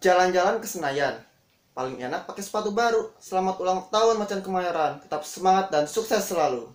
jalan-jalan ke Senayan. Paling enak pakai sepatu baru. Selamat ulang tahun Macan Kemayoran. Tetap semangat dan sukses selalu.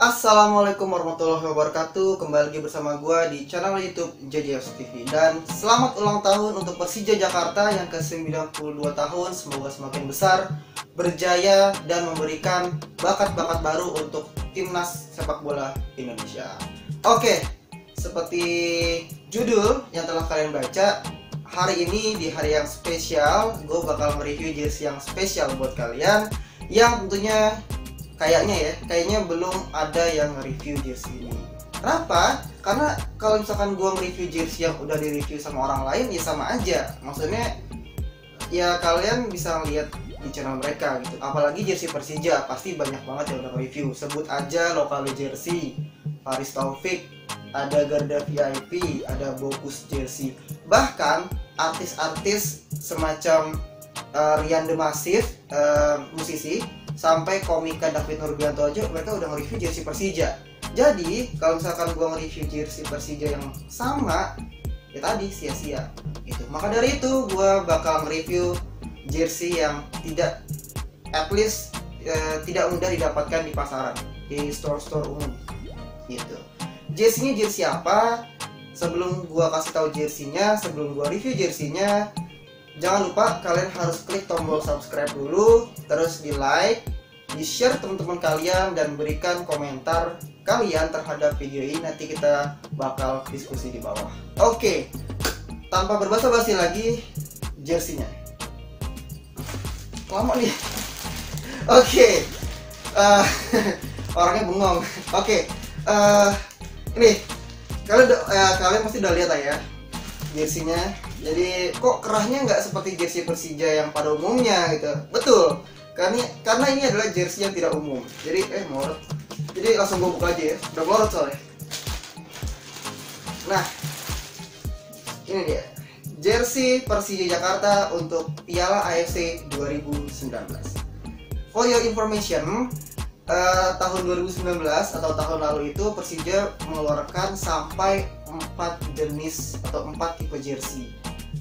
Assalamualaikum warahmatullahi wabarakatuh. Kembali lagi bersama gue di channel YouTube JJS TV. Dan selamat ulang tahun untuk Persija Jakarta yang ke-92 tahun. Semoga semakin besar, berjaya, dan memberikan bakat-bakat baru untuk timnas sepak bola Indonesia. Oke, seperti judul yang telah kalian baca, hari ini di hari yang spesial, gue bakal mereview jersey yang spesial buat kalian, yang tentunya kayaknya belum ada yang nge-review jersey ini. Kenapa? Karena kalau misalkan gue nge-review jersey yang udah di-review sama orang lain, ya sama aja. Maksudnya ya kalian bisa lihat di channel mereka gitu. Apalagi jersey Persija, pasti banyak banget yang udah nge-review. Sebut aja lokal jersey, Faris Taufik, ada Garda VIP, ada Bokus jersey. Bahkan artis-artis semacam Rian The Massive, musisi, sampai komika David Nurbianto aja mereka udah nge-review jersey Persija. Jadi kalau misalkan gua nge-review jersey Persija yang sama, ya tadi sia-sia gitu. Maka dari itu gua bakal nge-review jersey yang tidak, at least tidak mudah didapatkan di pasaran, di store-store umum gitu. Jersey-nya jersey apa? Sebelum gua kasih tahu jersey-nya, sebelum gua review jersey-nya, jangan lupa kalian harus klik tombol subscribe dulu, terus di like, di share teman-teman kalian, dan berikan komentar kalian terhadap video ini. Nanti kita bakal diskusi di bawah. Oke, tanpa berbasa-basi lagi, jersey-nya lama nih. Oke, orangnya bengong. Oke, ini kalian pasti udah lihat lah ya jersey-nya. Jadi kok kerahnya nggak seperti jersey Persija yang pada umumnya gitu. Betul, karena ini adalah jersey yang tidak umum. Jadi morot. Jadi langsung gue buka aja ya. Udah morot soalnya. Nah, ini dia jersey Persija Jakarta untuk Piala AFC 2019. For your information, tahun 2019 atau tahun lalu itu Persija mengeluarkan sampai 4 jenis atau 4 tipe jersey.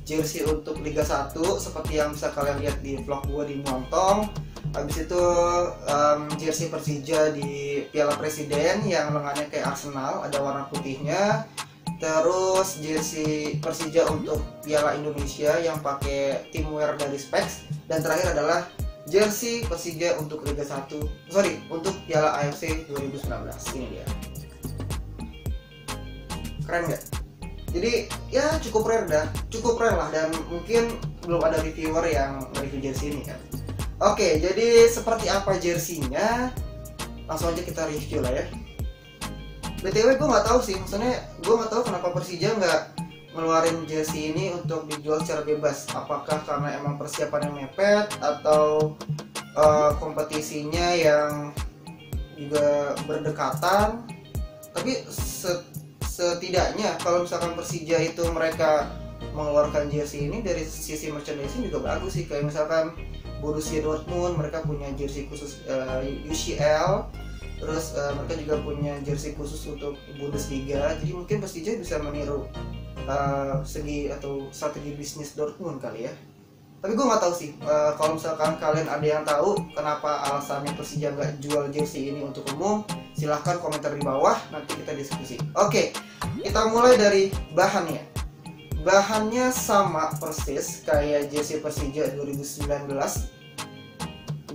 Jersey untuk Liga 1 seperti yang bisa kalian lihat di vlog gue di Montong. Habis itu jersey Persija di Piala Presiden yang lengannya kayak Arsenal, ada warna putihnya. Terus jersey Persija untuk Piala Indonesia yang pakai teamwear dari Specs. Dan terakhir adalah jersey Persija untuk Liga 1, untuk Piala AFC 2019. Ini dia. Keren nggak? Jadi ya cukup rare lah, dan mungkin belum ada reviewer yang nge-review jersey ini kan. Oke, jadi seperti apa jersey-nya? Langsung aja kita review lah ya. BTW gue nggak tahu sih, maksudnya gue nggak tahu kenapa Persija nggak ngeluarin jersey ini untuk dijual secara bebas. Apakah karena emang persiapannya mepet, atau kompetisinya yang juga berdekatan? Tapi setidaknya kalau misalkan Persija itu mereka mengeluarkan jersey ini dari sisi merchandising juga bagus sih. Kayak misalkan Borussia Dortmund, mereka punya jersey khusus UCL. Terus mereka juga punya jersey khusus untuk Bundesliga. Jadi mungkin Persija bisa meniru segi atau strategi bisnis Dortmund kali ya. Tapi gue nggak tahu sih. Kalau misalkan kalian ada yang tahu kenapa alasannya Persija nggak jual jersey ini untuk umum, silahkan komentar di bawah, nanti kita diskusi. Oke, kita mulai dari bahannya. Bahannya sama persis kayak jersey Persija 2019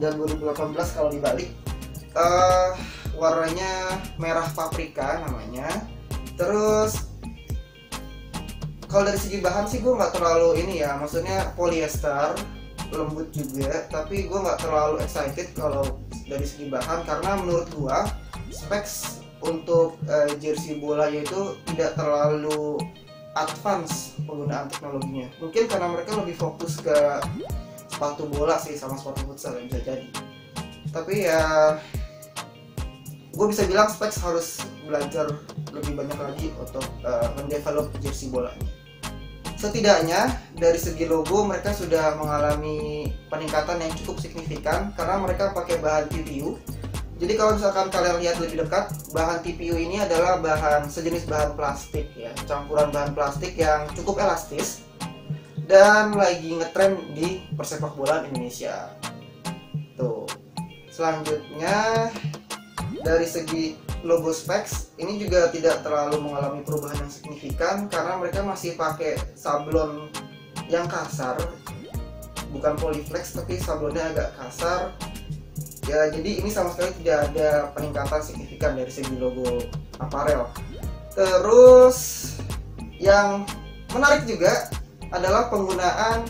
dan 2018 kalau dibalik. Warnanya merah paprika namanya. Terus kalau dari segi bahan sih gue nggak terlalu ini ya, maksudnya polyester, lembut juga, tapi gue nggak terlalu excited kalau dari segi bahan, karena menurut gue specs untuk jersey bola itu tidak terlalu advance penggunaan teknologinya. Mungkin karena mereka lebih fokus ke sepatu bola sih sama sepatu futsal yang bisa jadi. Tapi ya gue bisa bilang Specs harus belajar lebih banyak lagi untuk mendevelop jersey bolanya. Setidaknya dari segi logo mereka sudah mengalami peningkatan yang cukup signifikan karena mereka pakai bahan TPU. Jadi kalau misalkan kalian lihat lebih dekat, bahan TPU ini adalah sejenis bahan plastik ya, campuran bahan plastik yang cukup elastis dan lagi ngetren di persepak bolaan Indonesia. Tuh. Selanjutnya dari segi logo Specs ini juga tidak terlalu mengalami perubahan yang signifikan karena mereka masih pakai sablon yang kasar, bukan polyflex tapi sablonnya agak kasar ya. Jadi ini sama sekali tidak ada peningkatan signifikan dari segi logo aparel. Terus yang menarik juga adalah penggunaan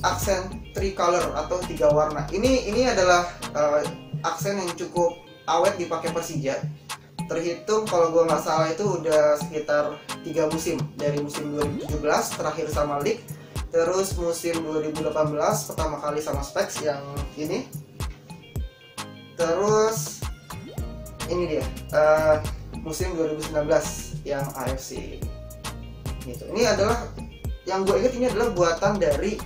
aksen tricolor atau 3 warna. Ini adalah aksen yang cukup awet dipakai Persija. Terhitung kalau gue nggak salah itu udah sekitar 3 musim, dari musim 2017 terakhir sama League, terus musim 2018 pertama kali sama Specs yang ini, terus ini dia musim 2019 yang AFC gitu. Ini adalah yang gue ingat, ini adalah buatan dari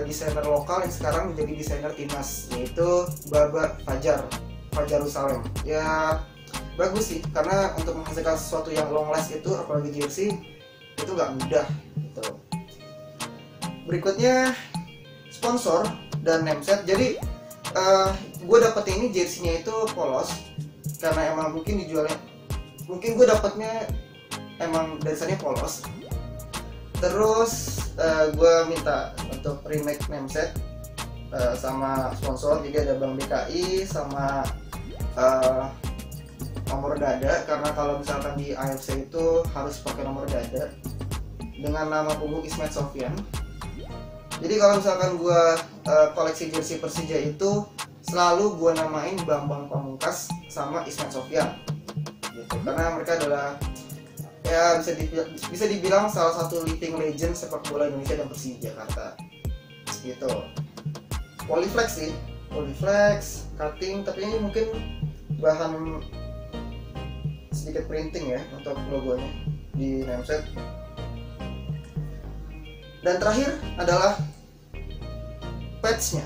desainer lokal yang sekarang menjadi desainer timnas, yaitu Baba Fajarul Salem. Ya bagus sih, karena untuk menghasilkan sesuatu yang long last itu, apalagi jersey, itu nggak mudah gitu. Berikutnya sponsor dan nameset. Jadi gue dapet ini jersey-nya itu polos karena emang mungkin dijualnya, mungkin gue dapetnya emang dasarnya polos. Terus gue minta untuk remake nameset sama sponsor, jadi ada Bank BKI sama nomor dada, karena kalau misalkan di AFC itu harus pakai nomor dada dengan nama punggung Ismet Sofyan. Jadi kalau misalkan gue koleksi jersey Persija itu selalu gue namain Bambang Pamungkas sama Ismet Sofyan gitu, karena mereka adalah ya bisa dibilang salah satu living legend sepak bola Indonesia dan Persija Jakarta gitu. Polyflex sih, polyflex cutting, tapi ini mungkin bahan sedikit printing ya untuk logonya di nameset. Dan terakhir adalah patchnya.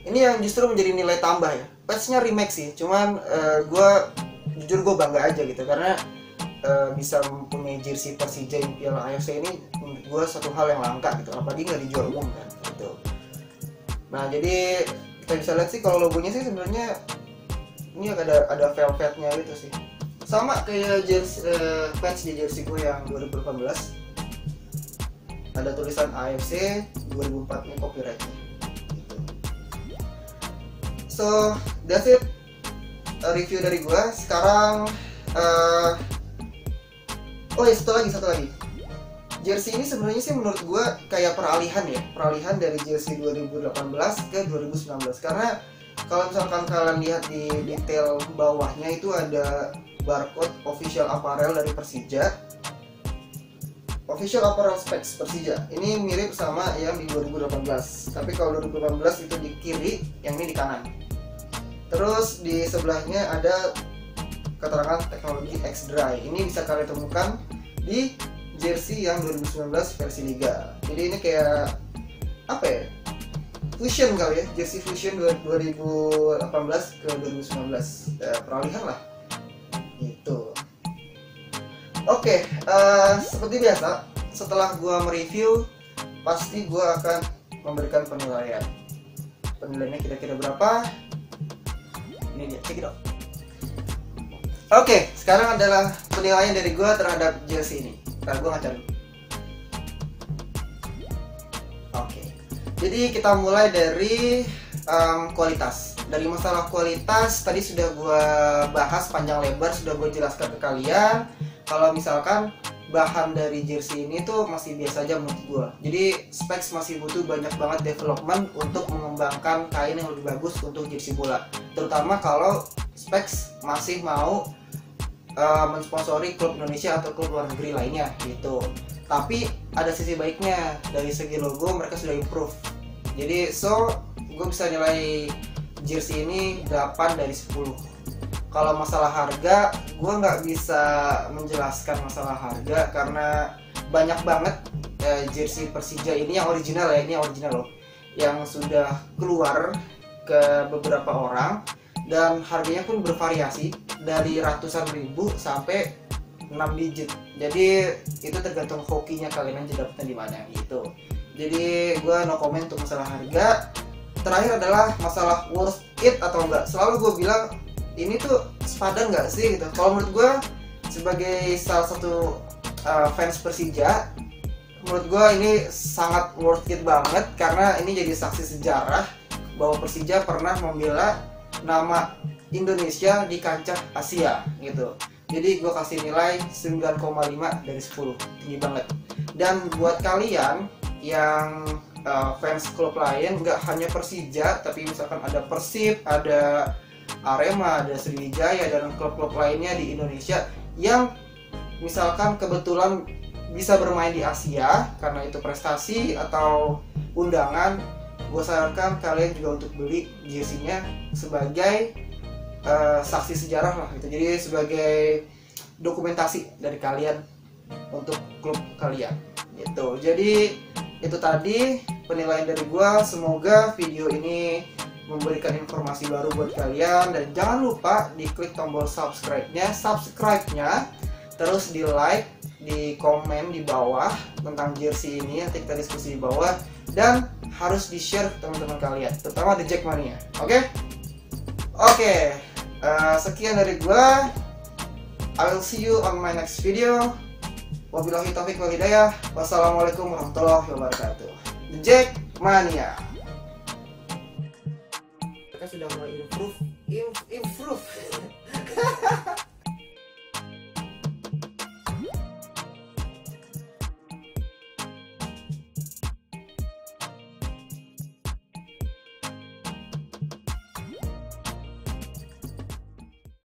Ini yang justru menjadi nilai tambah ya. Patchnya remake sih, cuman jujur gue bangga aja gitu, karena bisa mempunyai jersey Persija di Piala AFC ini menurut gue satu hal yang langka gitu, apalagi nggak dijual umum kan gitu. Nah jadi kita bisa lihat sih kalau logonya sih sebenarnya ini ada velvetnya gitu sih, sama kayak jersey patch di jersey gue yang 2018, ada tulisan AFC 2004 ini copyrightnya gitu. So that's it, review dari gue. Sekarang oh ya, satu lagi. Jersey ini sebenarnya sih menurut gue kayak peralihan dari jersey 2018 ke 2019. Karena kalau misalkan kalian lihat di detail bawahnya itu ada barcode official apparel dari Persija, official apparel specs Persija. Ini mirip sama yang di 2018. Tapi kalau 2018 itu di kiri, yang ini di kanan. Terus di sebelahnya ada keterangan teknologi X-Dry. Ini bisa kalian temukan di jersey yang 2019 versi Liga. Jadi ini kayak apa ya? Fusion kali ya, jersey fusion 2018 ke 2019. Peralihan lah. Gitu. Oke, seperti biasa, setelah gua mereview, pasti gua akan memberikan penilaian. Penilaiannya kira-kira berapa? Ini dia, check it out. Oke, sekarang adalah penilaian dari gue terhadap jersey ini. Ntar gue ngacarin. Oke, jadi kita mulai dari kualitas. Dari masalah kualitas tadi sudah gue bahas panjang lebar, sudah gue jelaskan ke kalian. Kalau misalkan bahan dari jersey ini tuh masih biasa aja menurut gue. Jadi Specs masih butuh banyak banget development untuk mengembangkan kain yang lebih bagus untuk jersey bola. Terutama kalau Specs masih mau mensponsori klub Indonesia atau klub luar negeri lainnya gitu. Tapi ada sisi baiknya, dari segi logo mereka sudah improve. Jadi gue bisa nilai jersey ini 8 dari 10. Kalau masalah harga, gue nggak bisa menjelaskan masalah harga karena banyak banget jersey Persija ini yang original ya, ini yang original loh, yang sudah keluar ke beberapa orang dan harganya pun bervariasi dari ratusan ribu sampai 6 digit. Jadi itu tergantung hokinya kalian aja dapetnya di mana gitu. Jadi gue no comment untuk masalah harga. Terakhir adalah masalah worth it atau enggak. Selalu gue bilang ini tuh sepadan nggak sih gitu. Kalau menurut gue sebagai salah satu fans Persija, menurut gue ini sangat worth it banget karena ini jadi saksi sejarah bahwa Persija pernah membela nama Indonesia di kancah Asia gitu. Jadi gue kasih nilai 9,5 dari 10, tinggi banget. Dan buat kalian yang fans klub lain, nggak hanya Persija, tapi misalkan ada Persib, ada Arema, ada Sriwijaya, dan klub-klub lainnya di Indonesia yang misalkan kebetulan bisa bermain di Asia karena itu prestasi atau undangan, gue sarankan kalian juga untuk beli jersey-nya sebagai saksi sejarah lah gitu. Jadi sebagai dokumentasi dari kalian untuk klub kalian gitu. Jadi itu tadi penilaian dari gua. Semoga video ini memberikan informasi baru buat kalian, dan jangan lupa diklik tombol subscribe-nya, terus di like, di komen di bawah tentang jersey ini, nanti kita diskusi di bawah, dan harus di share ke teman-teman kalian, terutama The Jackmania. Oke, sekian dari gua. I will see you on my next video. Wabillahi taufiq wal hidayah. Wassalamualaikum warahmatullahi wabarakatuh. The Jackmania. Mereka sudah mulai improve.